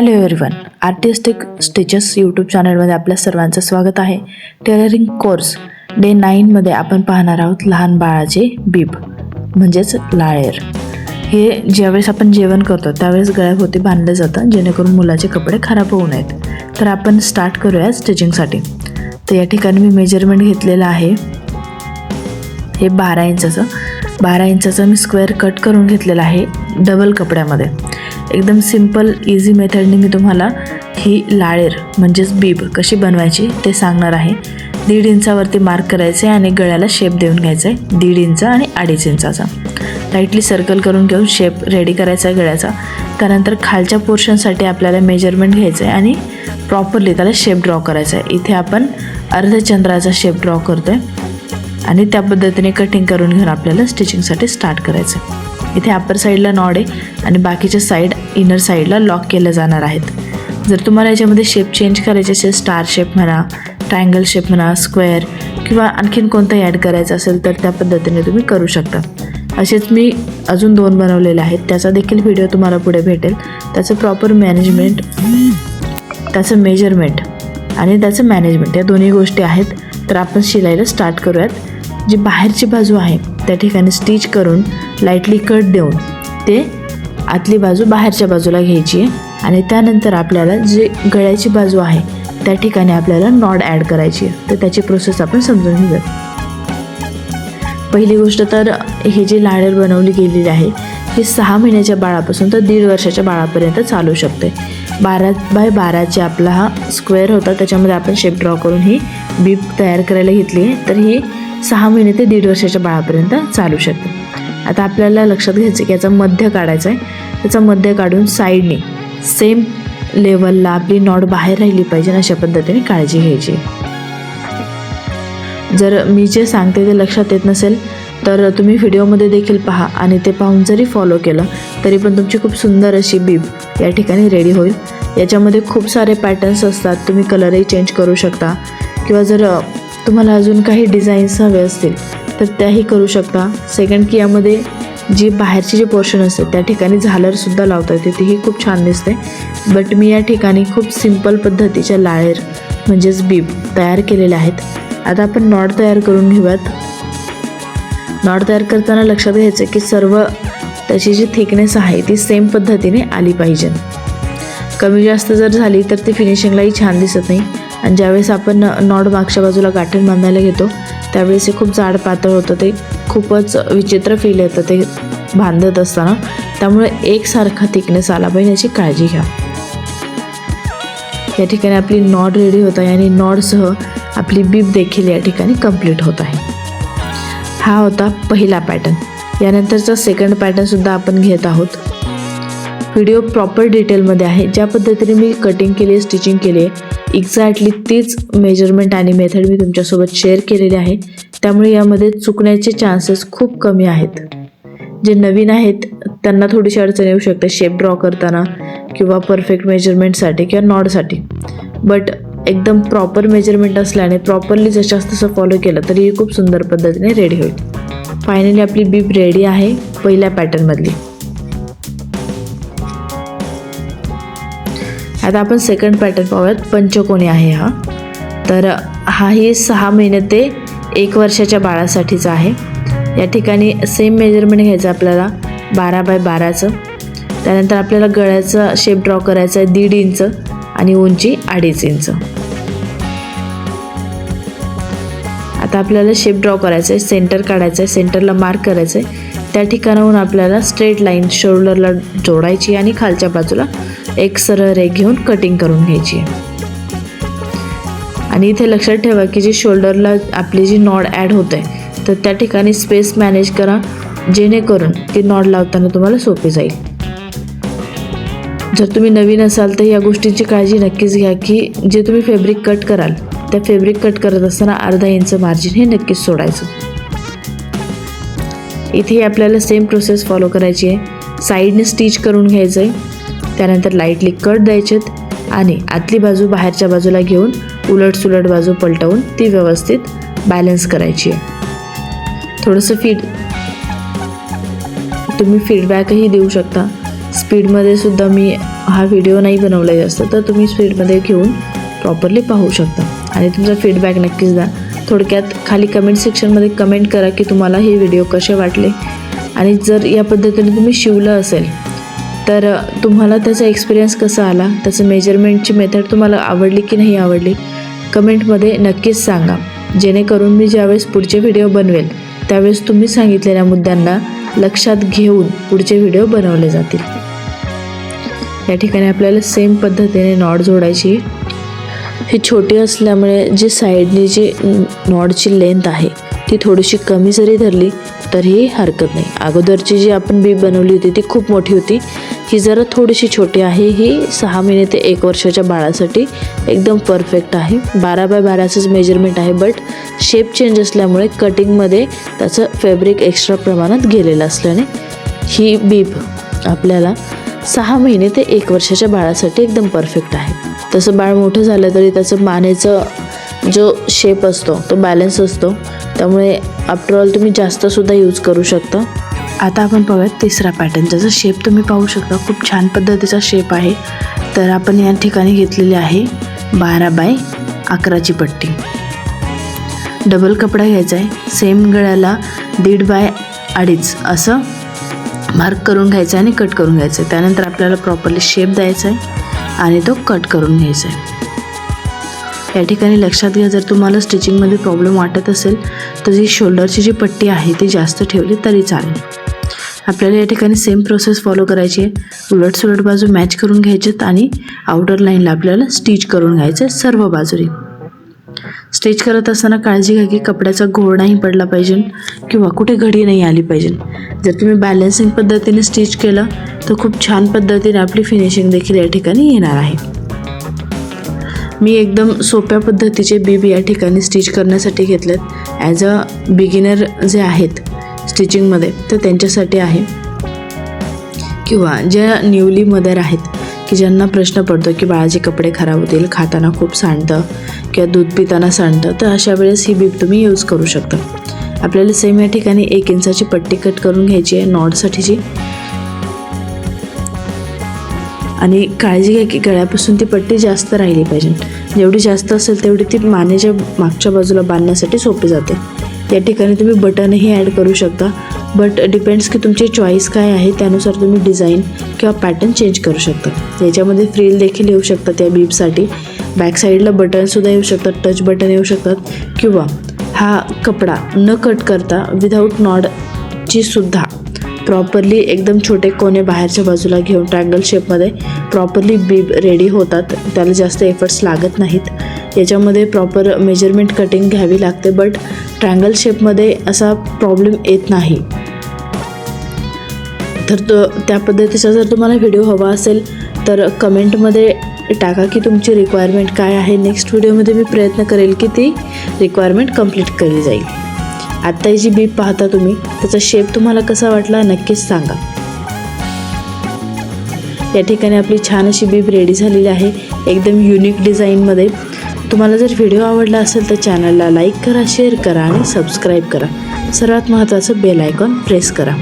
Hello everyone, artistic stitches YouTube चॅनलमध्ये आपल्या सर्वांचं स्वागत आहे. टेलरिंग कोर्स डे 9मध्ये आपण पाहणार आहोत लहान बाळाचे बीब म्हणजेच लाळेर. हे ज्यावेळेस आपण जेवण करतो त्यावेळेस गळ्याभोवती बांधलं जातं जेणेकरून मुलाचे कपडे खराब होऊ नयेत. तर आपण स्टार्ट करूया स्टिचिंगसाठी. तर या ठिकाणी मी मेजरमेंट घेतलेलं आहे हे 12 इंचाचं मी स्क्वेअर कट करून घेतलेलं आहे डबल कपड्यामध्ये. एकदम सिंपल इझी मेथडने मी तुम्हाला ही लाळेर म्हणजेच बीब कशी बनवायची ते सांगणार आहे. 1.5 इंचावरती मार्क करायचे आणि गळ्याला शेप देऊन घ्यायचा आहे 1.5 इंच आणि 2.5 इंचाचा. लाईटली सर्कल करून घेऊन शेप रेडी करायचा आहे गळ्याचा. त्यानंतर खालच्या पोर्शनसाठी आपल्याला मेजरमेंट घ्यायचं आहे आणि प्रॉपरली त्याला शेप ड्रॉ करायचा आहे. इथे आपण अर्धचंद्राचा शेप ड्रॉ करतो आहे आणि त्या पद्धतीने कटिंग करून घेऊन आपल्याला स्टिचिंगसाठी स्टार्ट करायचं आहे. इथे अप्पर साईडला नॉड आहे आणि बाकीच्या साईड इनर साईडला लॉक केल्या जाणार आहेत. जर तुम्हाला याच्यामध्ये शेप चेंज करायचे असेल, स्टार शेप म्हणा, ट्रायंगल शेप म्हणा, स्क्वेअर किंवा आणखीन कोणताही ॲड करायचं असेल तर त्या पद्धतीने तुम्ही करू शकता. असेच मी अजून 2 बनवलेले आहेत, त्याचा देखील व्हिडिओ तुम्हाला पुढे भेटेल. त्याचं प्रॉपर मॅनेजमेंट, त्याचं मेजरमेंट आणि त्याचं मॅनेजमेंट या दोन्ही गोष्टी आहेत. तर आपण शिलाईला स्टार्ट करूयात. जी बाहेरची बाजू आहे त्या ठिकाणी स्टिच करून लाईटली कट देऊन ते आतली बाजू बाहेरच्या बाजूला घ्यायची आहे आणि त्यानंतर आपल्याला जी गळ्याची बाजू आहे त्या ठिकाणी आपल्याला नॉड ॲड करायची आहे. तर त्याची प्रोसेस आपण समजून घेऊयात. पहिली गोष्ट तर ही जी लाळेर बनवली गेलेली आहे ही 6 महिन्याच्या बाळापासून तर 1.5 वर्षाच्या बाळापर्यंत चालू शकते. 12x12 आपला हा स्क्वेअर होता, त्याच्यामध्ये आपण शेप ड्रॉ करून ही बीब तयार करायला घेतली आहे. तर ही 6 महिने ते 1.5 वर्षाच्या बाळापर्यंत चालू शकते. आता आपल्याला लक्षात घ्यायचं की याचा मध्य काढायचा आहे. त्याचा मध्य काढून साईडने सेम लेवलला आपली नॉड बाहेर राहिली पाहिजे अशा पद्धतीने काळजी घ्यायची. जर मी जे सांगते ते लक्षात येत नसेल तर तुम्ही व्हिडिओमध्ये देखील पहा आणि ते पाहून जरी फॉलो केलं तरी पण तुमची खूप सुंदर अशी बीब या ठिकाणी रेडी होईल. याच्यामध्ये खूप सारे पॅटर्न्स असतात, तुम्ही कलरही चेंज करू शकता किंवा जर तुम्हाला अजून काही डिझाईन्स हवे असतील तर त्याही करू शकता. सेकंड की यामध्ये जी बाहेरची जी पोर्शन असते त्या ठिकाणी झालरसुद्धा लावता येते, तीही खूप छान दिसते. बट मी या ठिकाणी खूप सिंपल पद्धतीच्या लाळेर म्हणजेच बीब तयार केलेल्या आहेत. आता आपण नॉड तयार करून घेऊयात. नॉड तयार करताना लक्षात घ्यायचं की सर्व त्याची जी थिकनेस आहे ती सेम पद्धतीने आली पाहिजे. कमी जास्त जर झाली तर ती फिनिशिंगलाही छान दिसत नाही आणि ज्यावेळेस आपण नॉड मागच्या बाजूला गाठण बांधायला घेतो त्यावेळेस हे खूप जाड पातळ होतं, ते खूपच विचित्र फील येतं ते बांधत असताना. त्यामुळे एकसारखा थिकनेस आला पाहिजे याची काळजी घ्या. या ठिकाणी आपली नॉड रेडी होत आहे आणि नॉडसह आपली बीब देखील या ठिकाणी कंप्लीट होत आहे. हा होता पहिला पॅटर्न. यानंतरचा सेकंड पॅटर्नसुद्धा आपण घेत आहोत. व्हिडिओ प्रॉपर डिटेलमध्ये आहे. ज्या पद्धतीने मी कटिंग केली आहे, स्टिचिंग केली आहे, एक्झॅक्टली तीच मेजरमेंट आणि मेथड मी तुमच्यासोबत शेअर केलेली आहे. त्यामुळे यामध्ये चुकण्याचे चान्सेस खूप कमी आहेत. जे नवीन आहेत त्यांना थोडीशी अडचण येऊ शकते शेप ड्रॉ करताना किंवा परफेक्ट मेजरमेंटसाठी किंवा नॉडसाठी. बट एकदम प्रॉपर मेजरमेंट असल्याने प्रॉपरली जशास तसं फॉलो केलं तरी ही खूप सुंदर पद्धतीने रेडी होईल. फायनली आपली बीब रेडी आहे पहिल्या पॅटर्नमधली. आता आपण सेकंड पॅटर्न पाहूयात. पंचकोनी आहे हा. तर हाही 6 महिने ते 1 वर्षाच्या बाळासाठीचा आहे. या ठिकाणी सेम मेजरमेंट घ्यायचं आपल्याला 12x12चं. त्यानंतर आपल्याला गळ्याचा शेप ड्रॉ करायचा आहे 1.5 इंच आणि उंची 2.5 इंच. आता आपल्याला शेप ड्रॉ करायचं आहे, सेंटर काढायचं आहे, सेंटरला मार्क करायचं आहे. त्या ठिकाणाहून आपल्याला स्ट्रेट लाईन शोल्डरला जोडायची आणि खालच्या बाजूला एक सरळ रेघ घेऊन कटिंग करून घ्यायची आहे. आणि इथे लक्षात ठेवा की जी शोल्डरला आपली जी नॉड ॲड होत आहे तर त्या ठिकाणी स्पेस मॅनेज करा जेणेकरून ती नॉड लावताना तुम्हाला सोपी जाईल. जर तुम्ही नवीन असाल तर या गोष्टींची काळजी नक्कीच घ्या की जे तुम्ही फॅब्रिक कट कराल त्या फॅब्रिक कट करत असताना 1/2 इंच मार्जिन हे नक्कीच सोडायचं. इथे आपल्याला सेम प्रोसेस फॉलो करायची आहे. साईडने स्टिच करून घ्यायचं आहे, त्यानंतर लाईटली कट द्यायचेत आणि आतली बाजू बाहेरच्या बाजूला घेऊन उलट सुलट बाजू पलटवून ती व्यवस्थित बॅलन्स करायची आहे. थोडंसं तुम्ही फीडबॅकही देऊ शकता. स्पीडमध्ये सुद्धा मी हा व्हिडिओ नाही बनवला जास्त, तर तुम्ही स्पीडमध्ये घेऊन प्रॉपरली पाहू शकता आणि तुमचा फीडबॅक नक्कीच द्या. थोडक्यात खाली कमेंट सेक्शनमध्ये कमेंट करा की तुम्हाला हे व्हिडिओ कसे वाटले आणि जर या पद्धतीने तुम्ही शिवलं असेल तर तुम्हाला त्याचा एक्सपिरियन्स कसा आला, त्याचं मेजरमेंटची मेथड तुम्हाला आवडली की नाही आवडली कमेंटमध्ये नक्कीच सांगा, जेणेकरून मी ज्यावेळेस पुढचे व्हिडिओ बनवेल त्यावेळेस तुम्ही सांगितलेल्या मुद्द्यांना लक्षात घेऊन पुढचे व्हिडिओ बनवले जातील. या ठिकाणी आपल्याला सेम पद्धतीने नॉट जोडायची. ही छोटी असल्यामुळे जी साईडनी जी नॉटची लेंथ आहे ती थोडीशी कमी जरी धरली तरीही हरकत नाही. अगोदरची जी आपण बीब बनवली होती ती खूप मोठी होती, ही जरा थोडीशी छोटी आहे. ही 6 महिने ते 1 वर्षाच्या बाळासाठी एकदम परफेक्ट आहे. 12x12च मेजरमेंट आहे, बट शेप चेंज असल्यामुळे कटिंगमध्ये त्याचं फॅब्रिक एक्स्ट्रा प्रमाणात गेलेलं असल्याने ही बीब आपल्याला 6 महिने ते 1 वर्षाच्या बाळासाठी एकदम परफेक्ट आहे. तसं बाळ मोठं झालं तरी त्याचं मानेचं जो शेप असतो तो बॅलन्स असतो, त्यामुळे आफ्टरऑल तुम्ही जास्तसुद्धा यूज करू शकता. आता आपण पाहूयात तिसरा पॅटर्न, ज्याचा शेप तुम्ही पाहू शकता खूप छान पद्धतीचा शेप आहे. तर आपण या ठिकाणी घेतलेली आहे 12x11ची पट्टी. डबल कपडा घ्यायचा आहे, सेम गळ्याला 1.5x2 असं मार्क करून घ्यायचं आहे आणि कट करून घ्यायचं आहे. त्यानंतर आपल्याला प्रॉपरली शेप द्यायचा आहे आणि तो कट करून घ्यायचा आहे. या ठिकाणी लक्षात घ्या, जर तुम्हाला स्टिचिंगमध्ये प्रॉब्लेम वाटत असेल तर जी शोल्डरची जी पट्टी आहे ती जास्त ठेवली तरी चालेल. आपल्याला या ठिकाणी सेम प्रोसेस फॉलो करायची आहे. उलट सुलट बाजू मॅच करून घ्यायच्यात आणि आउटर लाईनला आपल्याला स्टिच करून घ्यायचं आहे सर्व बाजूनी. स्टिच करत असताना काळजी घ्या की कपड्याचा घोळ नाही पडला पाहिजे किंवा कुठे घडी नाही आली पाहिजे. जर तुम्ही बॅलन्सिंग पद्धतीने स्टिच केलं तर खूप छान पद्धतीने आपली फिनिशिंग देखील या ठिकाणी येणार आहे. मी एकदम सोप्या पद्धतीचे बीब या ठिकाणी स्टिच करण्यासाठी घेतलेत. ॲज अ बिगिनर जे आहेत स्टिचिंगमध्ये तर त्यांच्यासाठी आहे, किंवा ज्या न्यूली मदर आहेत की ज्यांना प्रश्न पडतो की बाळाचे कपडे खराब होतील, खाताना खूप सांडतं किंवा दूध पिताना सांडतं, तर अशा वेळेस ही बीब तुम्ही यूज करू शकता. आपल्याला सेम या ठिकाणी 1 इंचाची पट्टी कट करून घ्यायची आहे नॉटसाठीची. आणि काळजी घ्या की गळ्यापासून ती पट्टी जास्त राहिली पाहिजे. जेवढी जास्त असेल तेवढी ती मानेच्या मागच्या बाजूला बांधण्यासाठी सोपी जाते. या ठिकाणी तुम्ही बटनही ॲड करू शकता, बट डिपेंड्स की तुमची चॉईस काय आहे त्यानुसार तुम्ही डिझाईन किंवा पॅटर्न चेंज करू शकता. याच्यामध्ये फ्रिल देखील येऊ शकतात या बीबसाठी. बॅक साईडला बटनसुद्धा येऊ शकतात, टच बटन येऊ शकतात, किंवा हा कपडा न कट करता विदाऊट नॉडची सुद्धा प्रॉपरली एकदम छोटे कोने बाहेरच्या बाजूला घेऊन ट्रायंगल शेपमध्ये प्रॉपरली बीब रेडी होतात. त्याला जास्त एफर्ट्स लागत नाहीत. याच्यामध्ये प्रॉपर मेजरमेंट कटिंग घ्यावी लागते, बट ट्रायंगल शेपमध्ये असा प्रॉब्लेम येत नाही. तर त्या पद्धतीचा जर तुम्हाला व्हिडिओ हवा असेल तर कमेंटमध्ये टाका की तुमची रिक्वायरमेंट काय आहे. नेक्स्ट व्हिडिओमध्ये मी प्रयत्न करेल की ती रिक्वायरमेंट कंप्लीट केली जाईल. आत्ता ही जी बीब पाहता तुम्ही, त्याचा शेप तुम्हाला कसा वाटला नक्कीच सांगा. या ठिकाणी आपली छान अशी बीब रेडी झालेली आहे एकदम युनिक डिझाईनमध्ये. तुम्हाला जर व्हिडिओ आवडला असेल तर चॅनलला लाईक करा, शेअर करा आणि सबस्क्राईब करा. सर्वात महत्त्वाचं बेल आयकॉन प्रेस करा.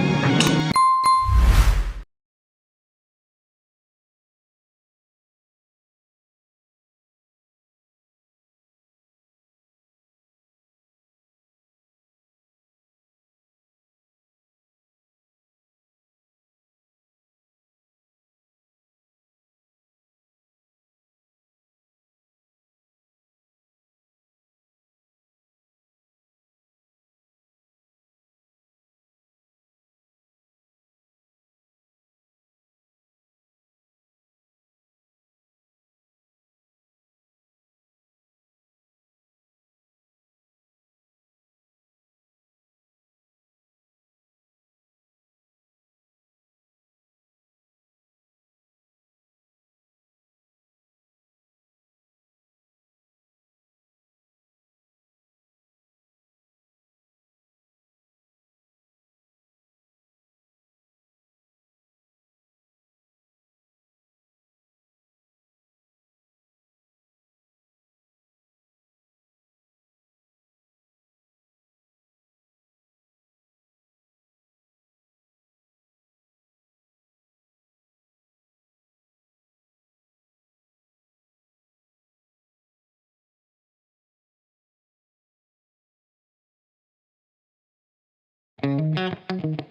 आहे.